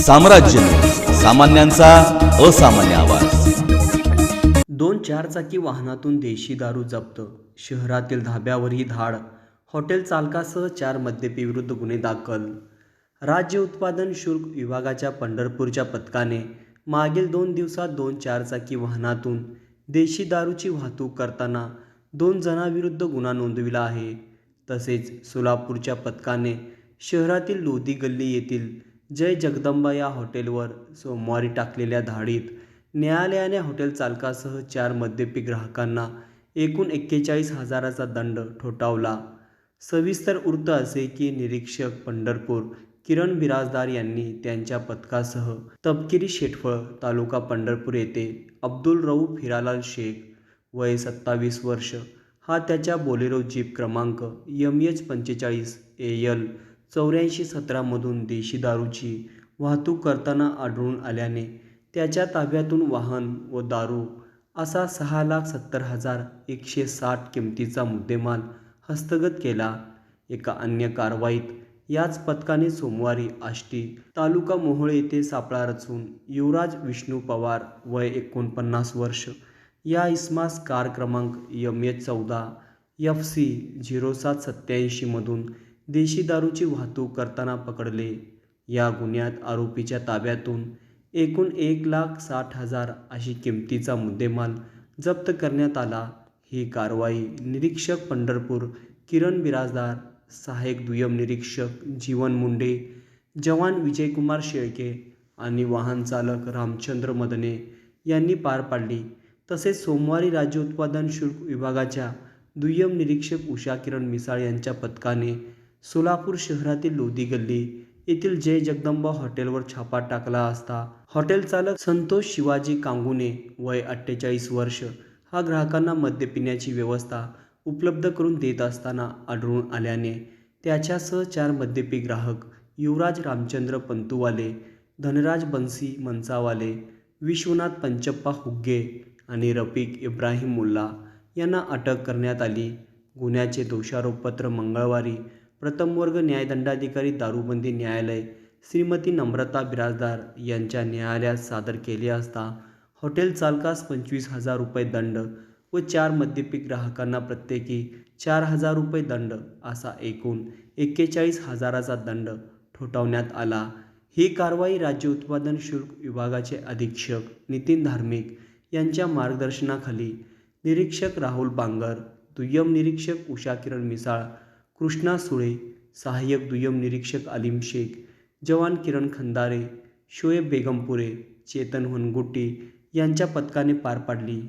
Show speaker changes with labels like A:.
A: साम्राज्य, सामान्यांचा असामान्य आवाज।
B: 2 चारचाकी वाहनातून देशी दारू जप्त, शहरातील धाब्यावरही धाड, हॉटेल चालकासह 4 मद्यपीविरुद्ध गुन्हे दाखल। राज्य उत्पादन शुल्क विभागाच्या पंढरपूरच्या पथकाने मागील 2 दिवसात 2 चारचाकी वाहनातून देशी दारूची वाहतूक करताना 2 जणांविरुद्ध गुन्हा नोंदविला आहे। तसेच सोलापूरच्या पथकाने शहरातील लोधी गल्ली येथील जय जगदंबा या हॉटेलवर सोमवारी टाकलेल्या धाडीत न्यायालयाने हॉटेल चालकासह 4 मद्यपी ग्राहकांना एकूण 41,000चा दंड ठोठावला। सविस्तर वृत्त असे की निरीक्षक पंढरपूर किरण बिराजदार यांनी त्यांच्या पथकासह तपकिरी शेटफळ तालुका पंढरपूर येथे अब्दुल रऊफ हिरालाल शेख वय 27 वर्ष हा त्याच्या बोलेरो जीप क्रमांक MH45 AL 8417 मधून देशी दारूची वाहतूक करताना आढळून आल्याने त्याच्या ताब्यातून वाहन व दारू असा 6,70,160 किमतीचा मुद्देमाल हस्तगत केला। एका अन्य कारवाईत याच पथकाने सोमवारी आष्टी तालुका मोहोळ येथे सापळा रचून युवराज विष्णू पवार वय 49 वर्ष या इसमास कार क्रमांक MH14 FC 0787 मधून देशी दारूची वाहतूक करताना पकडले। या गुन्ह्यात आरोपीच्या ताब्यातून एकूण 1,60,000 अशी किमतीचा मुद्देमाल जप्त करण्यात आला। ही कारवाई निरीक्षक पंढरपूर किरण बिराजदार, सहाय्यक दुय्यम निरीक्षक जीवन मुंडे, जवान विजयकुमार शेळके आणि वाहन चालक रामचंद्र मदने यांनी पार पाडली। तसेच सोमवारी राज्य उत्पादन शुल्क विभागाच्या दुय्यम निरीक्षक उषा किरण मिसाळ यांच्या पथकाने सोलापूर शहरातील लोधी गल्ली येथील जय जगदंबा हॉटेलवर छापा टाकला असता हॉटेल चालक संतोष शिवाजी कांगुने वय 48 वर्ष हा ग्राहकांना मद्य पिण्याची व्यवस्था उपलब्ध करून देत असताना आढळून आल्याने त्याच्यासह 4 मद्यपी ग्राहक युवराज रामचंद्र पंतुवाले, धनराज बन्सी मंचावाले, विश्वनाथ पंचप्पा हुग्गे आणि रफिक इब्राहिम मुल्ला यांना अटक करण्यात आली। गुन्ह्याचे दोषारोपपत्र मंगळवारी प्रथम वर्ग न्यायदंडाधिकारी दारूबंदी न्यायालय श्रीमती नम्रता बिराजदार यांच्या न्यायालयात सादर केले असता हॉटेल चालकास 25,000 रुपये दंड व 4 मद्यपी ग्राहकांना प्रत्येकी 4,000 रुपये दंड असा एकूण 41,000चा दंड ठोठावण्यात आला। ही कारवाई राज्य उत्पादन शुल्क विभागाचे अधीक्षक नितीन धार्मिक यांच्या मार्गदर्शनाखाली निरीक्षक राहुल बांगर, दुय्यम निरीक्षक उषा किरण मिसाळ, कृष्णा सुळे, सहाय्यक दुय्यम निरीक्षक आलिम शेख, जवान किरण खंदारे, शोएब बेगमपुरे, चेतन हनगुट्टी यांच्या पथकाने पार पाडली।